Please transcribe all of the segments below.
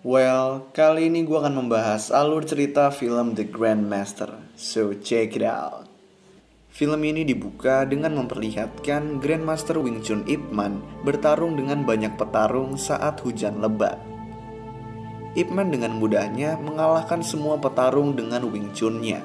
Kali ini gue akan membahas alur cerita film The Grandmaster. So, check it out. Film ini dibuka dengan memperlihatkan Grandmaster Wing Chun Ip Man bertarung dengan banyak petarung saat hujan lebat. Ip Man dengan mudahnya mengalahkan semua petarung dengan Wing Chun-nya,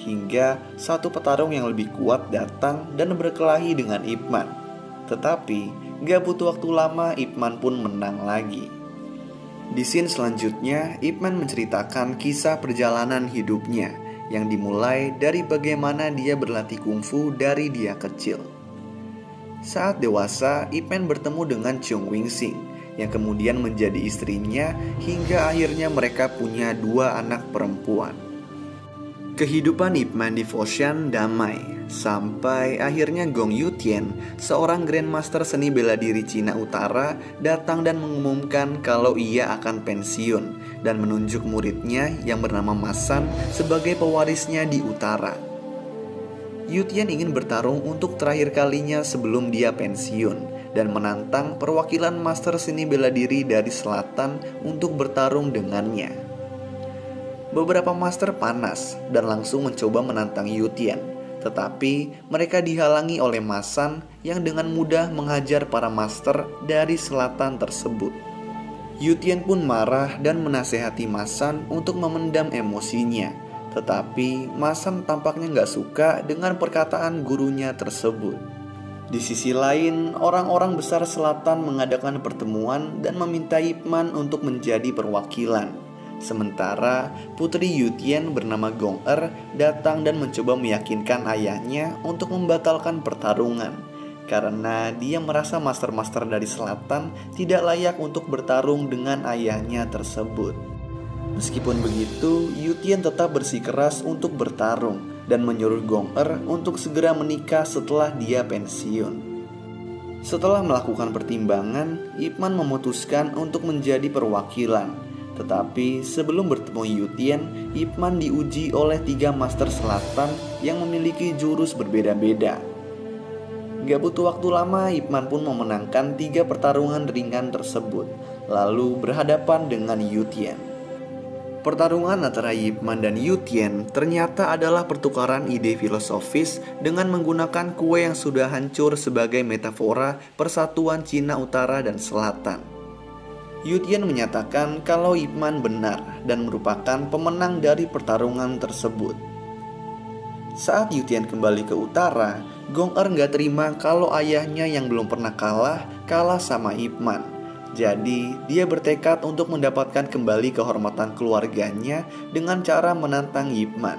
hingga satu petarung yang lebih kuat datang dan berkelahi dengan Ip Man. Tetapi, gak butuh waktu lama Ip Man pun menang lagi. Di scene selanjutnya, Ip Man menceritakan kisah perjalanan hidupnya yang dimulai dari bagaimana dia berlatih kungfu dari dia kecil. Saat dewasa, Ip Man bertemu dengan Chung Wing Sing yang kemudian menjadi istrinya hingga akhirnya mereka punya 2 anak perempuan. Kehidupan Ip Man di Foshan damai sampai akhirnya Gong Yutian, seorang Grandmaster seni bela diri Cina Utara, datang dan mengumumkan kalau ia akan pensiun dan menunjuk muridnya yang bernama Masan sebagai pewarisnya di utara. Yutian ingin bertarung untuk terakhir kalinya sebelum dia pensiun dan menantang perwakilan master seni bela diri dari selatan untuk bertarung dengannya. Beberapa master panas dan langsung mencoba menantang Yutian, tetapi mereka dihalangi oleh Masan yang dengan mudah menghajar para master dari selatan tersebut. Yutian pun marah dan menasehati Masan untuk memendam emosinya, tetapi Masan tampaknya gak suka dengan perkataan gurunya tersebut. Di sisi lain, orang-orang besar selatan mengadakan pertemuan dan meminta Ip Man untuk menjadi perwakilan. Sementara putri Yutian bernama Gong datang dan mencoba meyakinkan ayahnya untuk membatalkan pertarungan karena dia merasa master-master dari selatan tidak layak untuk bertarung dengan ayahnya tersebut. Meskipun begitu, Yutian tetap bersikeras untuk bertarung dan menyuruh Gong untuk segera menikah setelah dia pensiun. Setelah melakukan pertimbangan, Ip Man memutuskan untuk menjadi perwakilan. Tetapi sebelum bertemu Yutian, Ip Man diuji oleh 3 master selatan yang memiliki jurus berbeda-beda. Gak butuh waktu lama, Ip Man pun memenangkan 3 pertarungan ringan tersebut, lalu berhadapan dengan Yutian. Pertarungan antara Ip Man dan Yutian ternyata adalah pertukaran ide filosofis dengan menggunakan kue yang sudah hancur sebagai metafora persatuan Cina Utara dan Selatan. Yutian menyatakan kalau Ip Man benar dan merupakan pemenang dari pertarungan tersebut. Saat Yutian kembali ke utara, Gong gak terima kalau ayahnya yang belum pernah kalah sama Ip Man. Jadi dia bertekad untuk mendapatkan kembali kehormatan keluarganya dengan cara menantang Ip Man.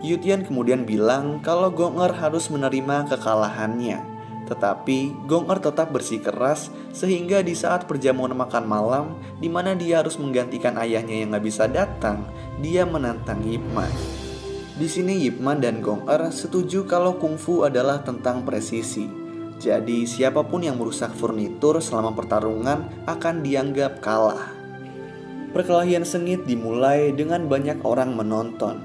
Yutian kemudian bilang kalau Gong harus menerima kekalahannya. Tetapi Gong tetap bersikeras sehingga di saat perjamuan makan malam di mana dia harus menggantikan ayahnya yang gak bisa datang, dia menantang Ip Man. Di sini Ip Man dan Gong setuju kalau kungfu adalah tentang presisi. Jadi siapapun yang merusak furnitur selama pertarungan akan dianggap kalah. Perkelahian sengit dimulai dengan banyak orang menonton.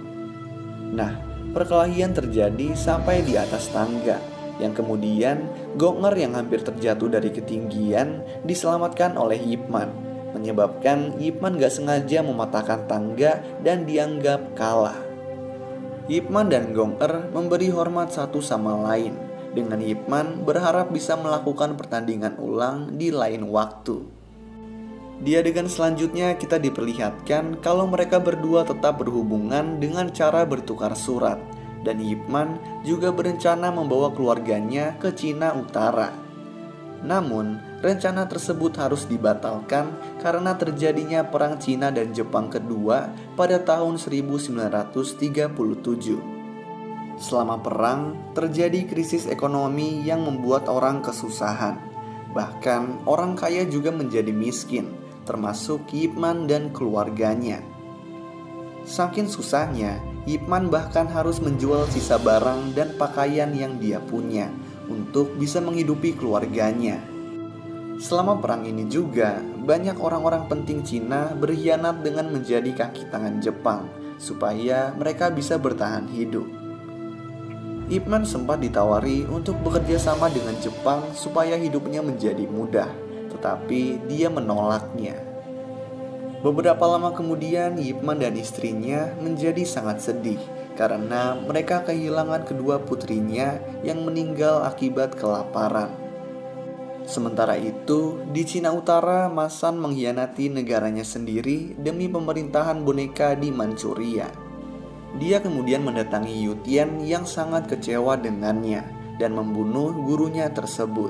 Nah, perkelahian terjadi sampai di atas tangga, yang kemudian Gong yang hampir terjatuh dari ketinggian diselamatkan oleh Ip Man, menyebabkan Ip Man gak sengaja mematahkan tangga dan dianggap kalah. Ip Man dan Gong memberi hormat satu sama lain, dengan Ip Man berharap bisa melakukan pertandingan ulang di lain waktu. Di adegan selanjutnya kita diperlihatkan kalau mereka berdua tetap berhubungan dengan cara bertukar surat, dan Ip Man juga berencana membawa keluarganya ke Cina Utara. Namun, rencana tersebut harus dibatalkan karena terjadinya Perang Cina dan Jepang kedua pada tahun 1937. Selama perang, terjadi krisis ekonomi yang membuat orang kesusahan. Bahkan, orang kaya juga menjadi miskin, termasuk Ip Man dan keluarganya. Saking susahnya, Ip Man bahkan harus menjual sisa barang dan pakaian yang dia punya untuk bisa menghidupi keluarganya. Selama perang ini juga, banyak orang-orang penting Cina berkhianat dengan menjadi kaki tangan Jepang supaya mereka bisa bertahan hidup. Ip Man sempat ditawari untuk bekerja sama dengan Jepang supaya hidupnya menjadi mudah, tetapi dia menolaknya. Beberapa lama kemudian, Ip Man dan istrinya menjadi sangat sedih karena mereka kehilangan kedua putrinya yang meninggal akibat kelaparan. Sementara itu, di Cina Utara, Masan mengkhianati negaranya sendiri demi pemerintahan boneka di Manchuria. Dia kemudian mendatangi Yu Tian yang sangat kecewa dengannya dan membunuh gurunya tersebut.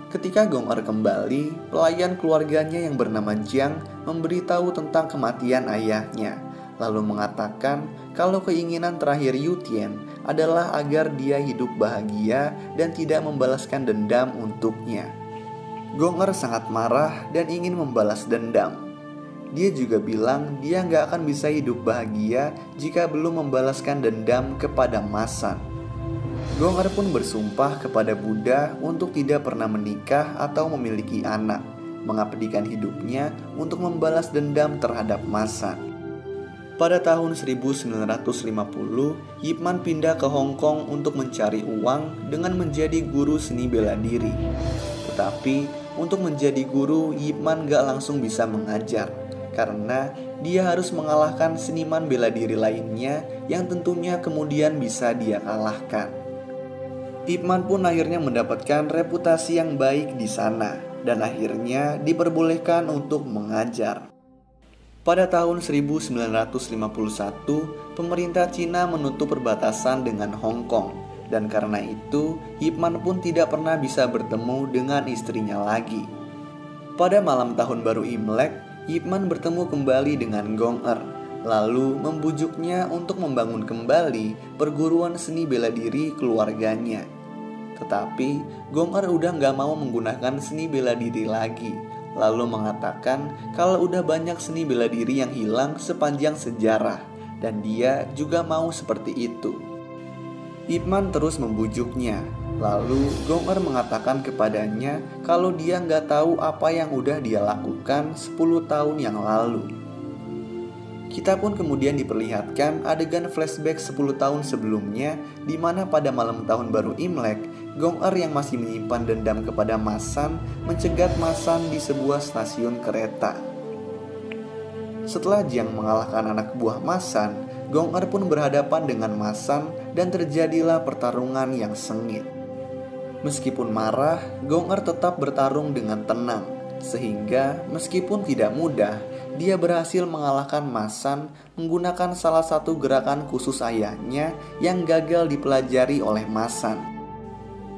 Ketika Gong Er kembali, pelayan keluarganya yang bernama Jiang memberitahu tentang kematian ayahnya, lalu mengatakan kalau keinginan terakhir Yu Tian adalah agar dia hidup bahagia dan tidak membalaskan dendam untuknya. Gong Er sangat marah dan ingin membalas dendam. Dia juga bilang dia nggak akan bisa hidup bahagia jika belum membalaskan dendam kepada Masan. Gong Er pun bersumpah kepada Buddha untuk tidak pernah menikah atau memiliki anak, mengabdikan hidupnya untuk membalas dendam terhadap Masan. Pada tahun 1950, Ip Man pindah ke Hong Kong untuk mencari uang dengan menjadi guru seni bela diri. Tetapi untuk menjadi guru, Ip Man gak langsung bisa mengajar karena dia harus mengalahkan seniman bela diri lainnya yang tentunya kemudian bisa dia kalahkan. Ip Man pun akhirnya mendapatkan reputasi yang baik di sana dan akhirnya diperbolehkan untuk mengajar. Pada tahun 1951, pemerintah Cina menutup perbatasan dengan Hong Kong dan karena itu Ip Man pun tidak pernah bisa bertemu dengan istrinya lagi. Pada malam tahun baru Imlek, Ip Man bertemu kembali dengan Gong Er, lalu membujuknya untuk membangun kembali perguruan seni bela diri keluarganya. Tetapi Gong Er udah gak mau menggunakan seni bela diri lagi, lalu mengatakan kalau udah banyak seni bela diri yang hilang sepanjang sejarah, dan dia juga mau seperti itu. Ip Man terus membujuknya. Lalu Gong Er mengatakan kepadanya kalau dia nggak tahu apa yang udah dia lakukan 10 tahun yang lalu. Kita pun kemudian diperlihatkan adegan flashback 10 tahun sebelumnya, di mana pada malam tahun baru Imlek, Gong Er yang masih menyimpan dendam kepada Masan mencegat Masan di sebuah stasiun kereta. Setelah Jiang mengalahkan anak buah Masan, Gong Er pun berhadapan dengan Masan dan terjadilah pertarungan yang sengit. Meskipun marah, Gong Er tetap bertarung dengan tenang, sehingga meskipun tidak mudah, dia berhasil mengalahkan Masan menggunakan salah satu gerakan khusus ayahnya yang gagal dipelajari oleh Masan.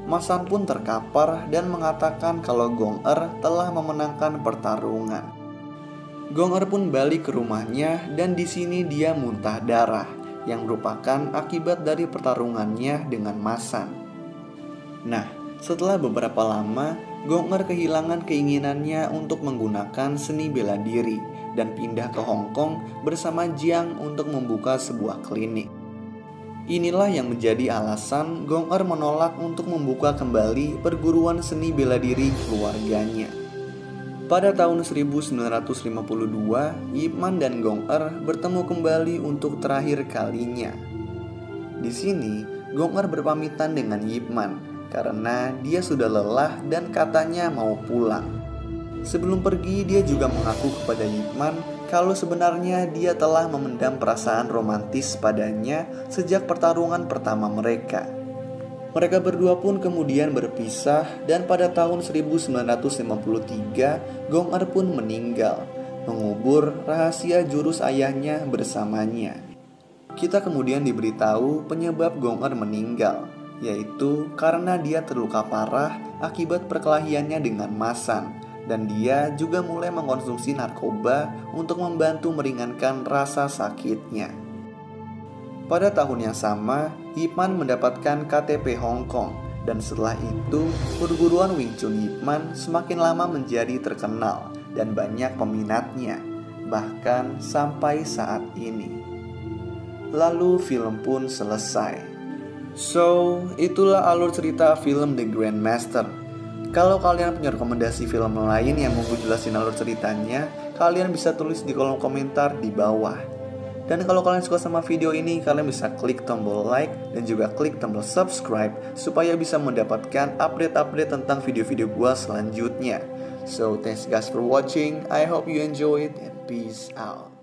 Masan pun terkapar dan mengatakan kalau Gong Er telah memenangkan pertarungan. Gong Er pun balik ke rumahnya dan di sini dia muntah darah yang merupakan akibat dari pertarungannya dengan Masan. Nah, setelah beberapa lama, Gong Er kehilangan keinginannya untuk menggunakan seni bela diri dan pindah ke Hong Kong bersama Jiang untuk membuka sebuah klinik. Inilah yang menjadi alasan Gong Er menolak untuk membuka kembali perguruan seni bela diri keluarganya. Pada tahun 1952, Ip Man dan Gong Er bertemu kembali untuk terakhir kalinya. Di sini, Gong Er berpamitan dengan Ip Man karena dia sudah lelah dan katanya mau pulang. Sebelum pergi, dia juga mengaku kepada Ip Man kalau sebenarnya dia telah memendam perasaan romantis padanya sejak pertarungan pertama mereka. Mereka berdua pun kemudian berpisah dan pada tahun 1953, Gong Er pun meninggal, mengubur rahasia jurus ayahnya bersamanya. Kita kemudian diberitahu penyebab Gong Er meninggal, yaitu karena dia terluka parah akibat perkelahiannya dengan Masan, dan dia juga mulai mengkonsumsi narkoba untuk membantu meringankan rasa sakitnya. Pada tahun yang sama, Ip Man mendapatkan KTP Hong Kong, dan setelah itu perguruan Wing Chun Ip Man semakin lama menjadi terkenal dan banyak peminatnya, bahkan sampai saat ini. Lalu film pun selesai. So, itulah alur cerita film The Grandmaster. Kalau kalian punya rekomendasi film lain yang mau gue jelasin alur ceritanya, kalian bisa tulis di kolom komentar di bawah. Dan kalau kalian suka sama video ini, kalian bisa klik tombol like dan juga klik tombol subscribe supaya bisa mendapatkan update-update tentang video-video gue selanjutnya. So thanks guys for watching. I hope you enjoy it and peace out.